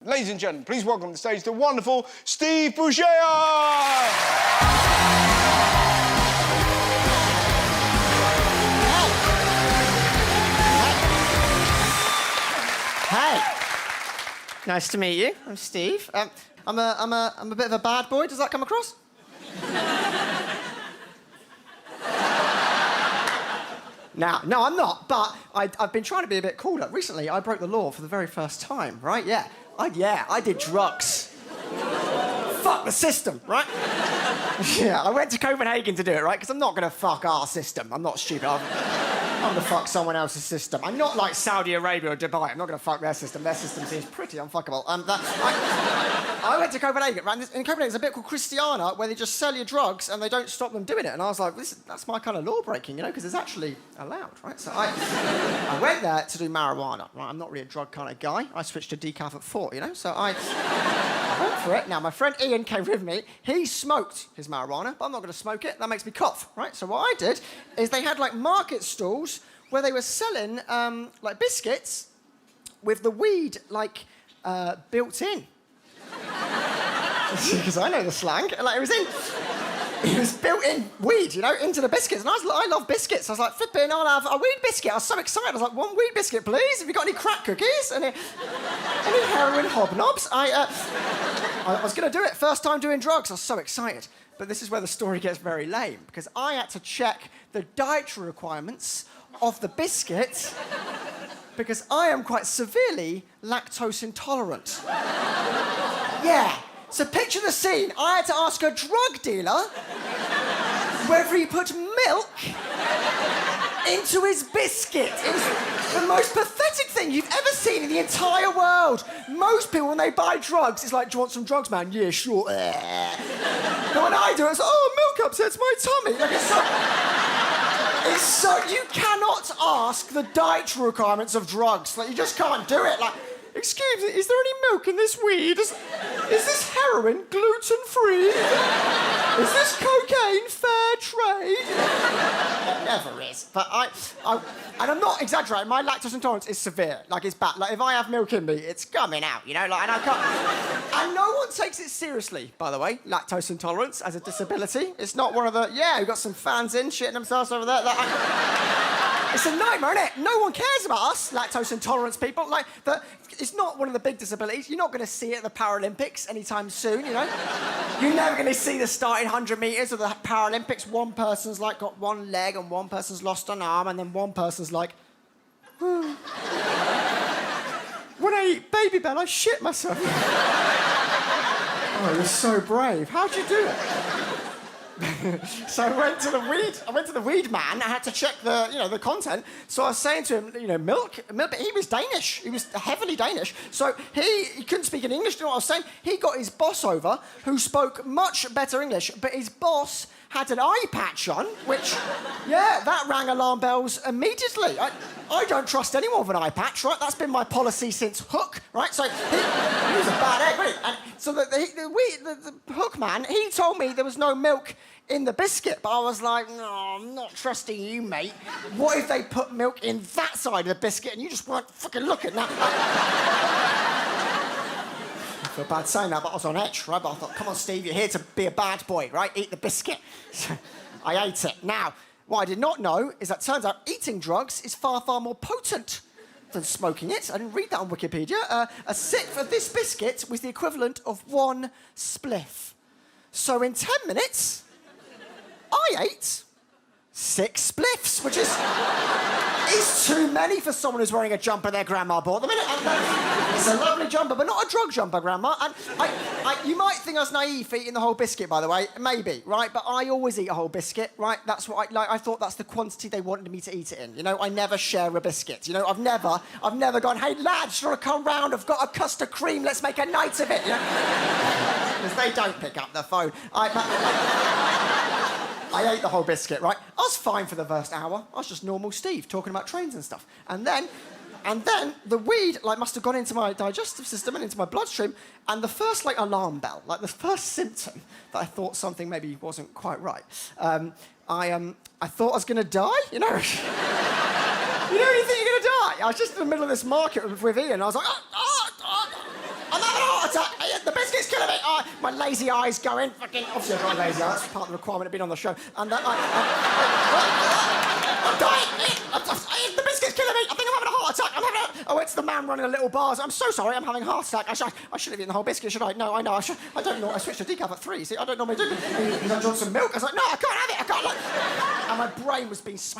Ladies and gentlemen, please welcome to the stage the wonderful Steve Bugeja! Hey, nice to meet you. I'm Steve. I'm a bit of a bad boy. Does that come across? No, I'm not. But I've been trying to be a bit cooler. Recently, I broke the law for the very first time. Right? Yeah. I did drugs. Fuck the system, right? Yeah, I went to Copenhagen to do it, right? Because I'm not going to fuck our system. I'm not stupid. I'm going to fuck someone else's system. I'm not like Saudi Arabia or Dubai. I'm not going to fuck their system. Their system seems pretty unfuckable. I went to Copenhagen, right? In Copenhagen, there's a bit called Christiana where they just sell you drugs and they don't stop them doing it. And I was like, that's my kind of law breaking, you know, because it's actually allowed, right? So I went there to do marijuana, right? I'm not really a drug kind of guy. I switched to decaf at 4, you know? So I went for it. Now, my friend Iain came with me. He smoked his marijuana, but I'm not going to smoke it. That makes me cough, right? So what I did is they had, like, market stalls where they were selling, like, biscuits with the weed, like, built in. Because I know the slang. Like, it was built-in weed, you know, into the biscuits. And I love biscuits. I was like, flipping, I'll have a weed biscuit. I was so excited. I was like, 1 weed biscuit, please. Have you got any crack cookies? Any heroin hobnobs? I was going to do it. First time doing drugs. I was so excited. But this is where the story gets very lame, because I had to check the dietary requirements of the biscuit because I am quite severely lactose intolerant. Yeah. So picture the scene. I had to ask a drug dealer whether he put milk into his biscuit. It was the most pathetic thing you've ever seen in the entire world. Most people, when they buy drugs, it's like, do you want some drugs, man? Yeah, sure. But when I do it, it's like, oh, milk upsets my tummy. Like, it's so... You cannot ask the dietary requirements of drugs. Like, you just can't do it. Like, excuse me, is there any milk in this weed? Is this heroin gluten-free? Is this cocaine fair trade? It never is. But and I'm not exaggerating, my lactose intolerance is severe. Like, it's bad. Like, if I have milk in me, it's coming out, you know? Like, and I can't... And no one takes it seriously, by the way, lactose intolerance as a disability. It's not one of the... Yeah, we've got some fans in shitting themselves over there. Like, it's a nightmare, isn't it? No one cares about us, lactose intolerance people. Like, it's not one of the big disabilities. You're not going to see it at the Paralympics anytime soon, you know? You're never going to see the starting 100 metres of the Paralympics. One person's, like, got one leg and one person's lost an arm and then one person's like... When I eat Baby Bell, I shit myself. Oh, you're so brave. How'd you do it? So I went to the weed man. I had to check the content. So I was saying to him, milk. But he was Danish. He was heavily Danish. So he couldn't speak in English. Do you know what I was saying? He got his boss over, who spoke much better English. But his boss had an eye patch on, which, yeah, that rang alarm bells immediately. I don't trust anyone with an eye patch, right? That's been my policy since Hook, right? So he was a bad egg, really. And so the Hook man, he told me there was no milk in the biscuit, but I was like, no, I'm not trusting you, mate. What if they put milk in that side of the biscuit and you just weren't fucking looking? Now, I feel bad saying that, but I was on edge, right? But I thought, come on, Steve, you're here to be a bad boy, right? Eat the biscuit. So I ate it. Now, what I did not know is that it turns out eating drugs is far, far more potent than smoking it. I didn't read that on Wikipedia. A sip of this biscuit was the equivalent of 1 spliff. So in 10 minutes, I ate 6 spliffs, which is too many for someone who's wearing a jumper their grandma bought them. It's a lovely jumper, but not a drug jumper, Grandma. And you might think I was naive for eating the whole biscuit, by the way. Maybe, right? But I always eat a whole biscuit, right? That's what I thought that's the quantity they wanted me to eat it in. You know, I never share a biscuit. You know, I've never gone, hey, lads, do you want to come round? I've got a custard cream. Let's make a night of it. You know? Because they don't pick up the phone. I ate the whole biscuit, right? I was fine for the first hour. I was just normal Steve, talking about trains and stuff. And then the weed, like, must have gone into my digestive system and into my bloodstream, and the first, like, alarm bell, like, the first symptom that I thought something maybe wasn't quite right, I thought I was going to die, you know? You know, you think you're going to die? I was just in the middle of this market with Iain, and I was like, I'm having my lazy eyes going, fucking... Obviously, I've got a lazy eye. That's part of the requirement of being on the show. And then I'm dying. The biscuit's killing me. I think I'm having a heart attack. Oh, it's the man running a little bar. I'm so sorry. I'm having a heart attack. I shouldn't have eaten the whole biscuit, should I? No, I know. I don't know. I switched to decaf at 3. See, I don't normally do it. He's like, do you want some milk? I was like, no, I can't have it. I can't. And my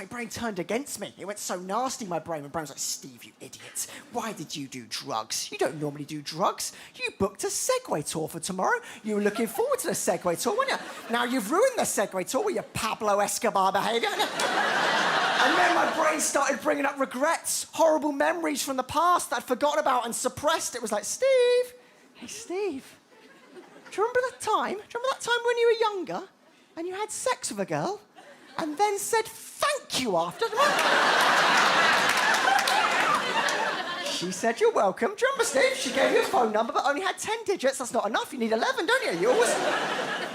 brain turned against me. It went so nasty, my brain. My brain was like, Steve, you idiot. Why did you do drugs? You don't normally do drugs. You booked a Segway tour for tomorrow. You were looking forward to the Segway tour, weren't you? Now you've ruined the Segway tour with your Pablo Escobar behaviour. And then my brain started bringing up regrets, horrible memories from the past that I'd forgotten about and suppressed. It was like, Steve, hey, Steve, do you remember that time? Do you remember that time when you were younger and you had sex with a girl and then said thank you after? She said, you're welcome. Do you remember, Steve? She gave you a phone number, but only had 10 digits. That's not enough. You need 11, don't you?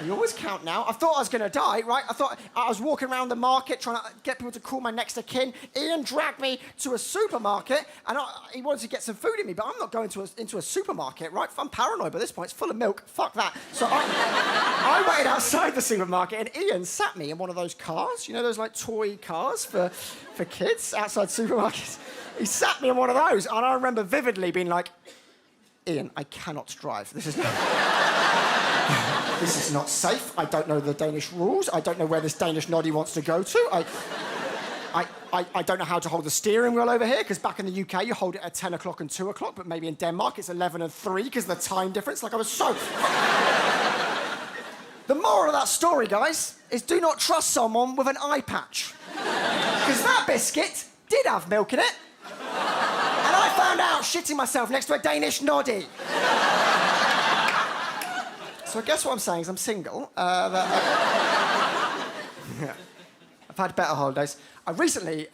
You always count now. I thought I was going to die, right? I thought I was walking around the market trying to get people to call my next of kin. Iain dragged me to a supermarket, and he wanted to get some food in me, but I'm not going into a supermarket, right? I'm paranoid by this point. It's full of milk. Fuck that. So I waited outside the supermarket, and Iain sat me in one of those cars. You know those, like, toy cars for kids outside supermarkets? He sat me in one of those, and I remember vividly being like, Iain, I cannot drive. This is not safe. I don't know the Danish rules. I don't know where this Danish noddy wants to go to. I don't know how to hold the steering wheel over here, because back in the UK, you hold it at 10 o'clock and 2 o'clock, but maybe in Denmark, it's 11 and 3, because of the time difference. Like, I was so... The moral of that story, guys, is do not trust someone with an eye patch. Because that biscuit did have milk in it. And I found out shitting myself next to a Danish noddy. So I guess what I'm saying is I'm single. Yeah. I've had better holidays. I recently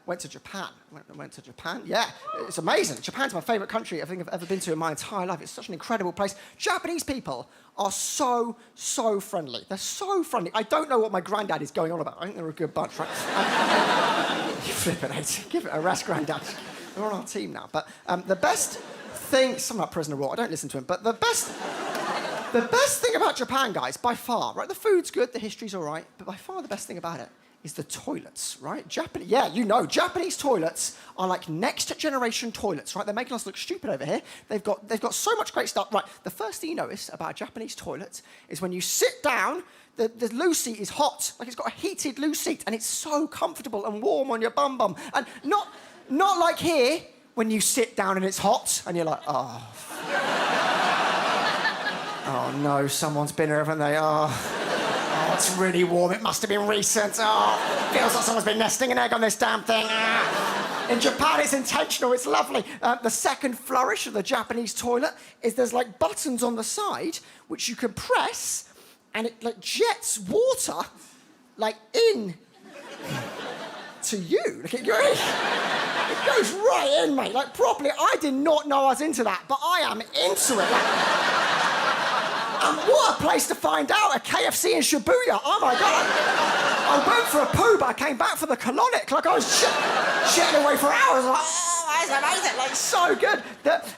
went to Japan. Went to Japan, yeah. It's amazing. Japan's my favourite country I think I've ever been to in my entire life. It's such an incredible place. Japanese people are so, so friendly. They're so friendly. I don't know what my granddad is going on about. I think they're a good bunch, right? You flippin' it. Give it a rest, granddad. They're on our team now. But the best thing... Something about Prisoner of War. I don't listen to him. But the best thing about Japan, guys, by far, right? The food's good, the history's all right, but by far the best thing about it is the toilets, right? Japanese toilets are like next generation toilets, right? They're making us look stupid over here. They've got so much great stuff. Right, the first thing you notice about a Japanese toilet is when you sit down, the loo seat is hot. Like, it's got a heated loo seat, and it's so comfortable and warm on your bum. And not like here, when you sit down and it's hot, and you're like, oh... Oh no, someone's been here, haven't they? Oh, it's really warm. It must have been recent. Oh, feels like someone's been nesting an egg on this damn thing. In Japan, it's intentional. It's lovely. The second flourish of the Japanese toilet is there's like buttons on the side which you can press, and it like jets water like in to you. Look at your. It goes right in, mate. Like properly. I did not know I was into that, but I am into it. And what a place to find out, a KFC in Shibuya. Oh, my God. I went for a poo, but I came back for the colonic. Like, I was shitting away for hours. Like, oh, that's amazing. Like, so good.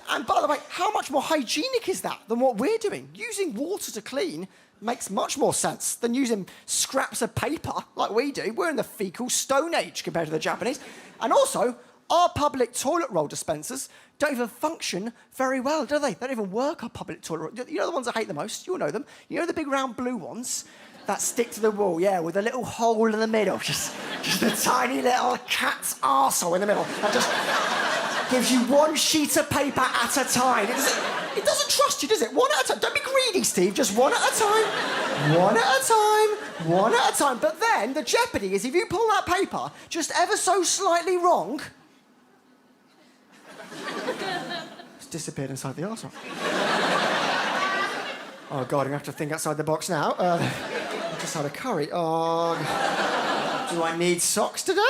And by the way, how much more hygienic is that than what we're doing? Using water to clean makes much more sense than using scraps of paper like we do. We're in the fecal stone age compared to the Japanese. And also, our public toilet roll dispensers don't even function very well, do they? They don't even work, our public toilet roll. You know the ones I hate the most? You'll know them. You know the big round blue ones that stick to the wall, yeah, with a little hole in the middle. Just a tiny little cat's arsehole in the middle. That just gives you one sheet of paper at a time. It doesn't trust you, does it? One at a time. Don't be greedy, Steve. Just one at a time. One at a time. One at a time. But then the jeopardy is if you pull that paper just ever so slightly wrong... It's disappeared inside the arsehole. Oh, God, I'm going to have to think outside the box now. I just had a curry. Oh, do I need socks today?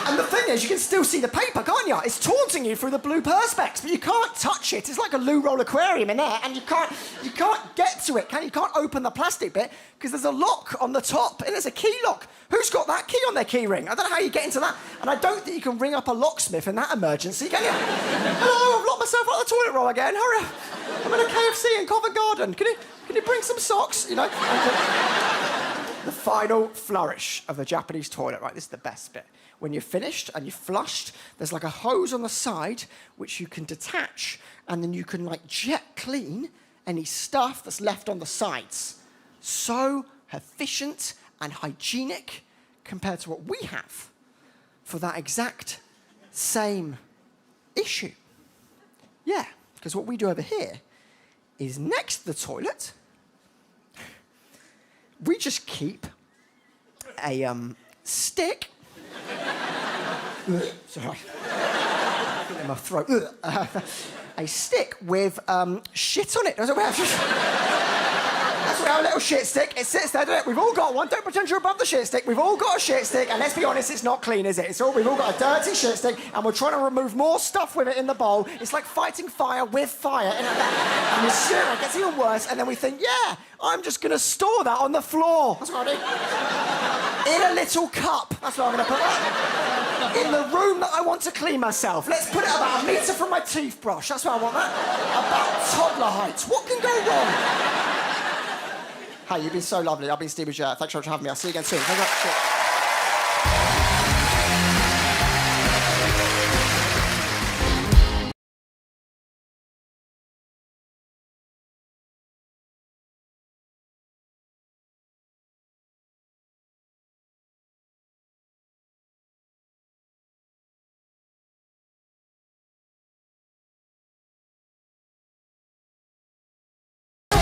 And the thing is, you can still see the paper, can't you? It's taunting you through the blue perspex, but you can't touch it. It's like a loo roll aquarium in there, and you can't get to it, can you? You can't open the plastic bit because there's a lock on the top, and there's a key lock. Who's got that key on their key ring? I don't know how you get into that. And I don't think you can ring up a locksmith in that emergency, can you? Hello, I've locked myself out of the toilet roll again. Hurry up. I'm in a KFC in Covent Garden. Can you bring some socks? You know? The final flourish of the Japanese toilet, right? This is the best bit. When you're finished and you've flushed, there's like a hose on the side which you can detach, and then you can like jet clean any stuff that's left on the sides. So efficient and hygienic compared to what we have for that exact same issue. Yeah, because what we do over here is next to the toilet, we just keep a stick. Sorry. I think in my throat. A stick with shit on it. That's what we have. That's our little shit stick. It sits there, doesn't it? We've all got one. Don't pretend you're above the shit stick. We've all got a shit stick, and let's be honest, it's not clean, is it? We've all got a dirty shit stick, and we're trying to remove more stuff with it in the bowl. It's like fighting fire with fire. And we sit there, it gets even worse, and then we think, yeah, I'm just going to store that on the floor. That's what I do. In a little cup. That's where I'm going to put that. In the room that I want to clean myself. Let's put it about 1 metre from my toothbrush. That's where I want that. About toddler heights. What can go wrong? Hey, you've been so lovely. I've been Steve Bugeja. Thanks so much for having me. I'll see you again soon. Thank you.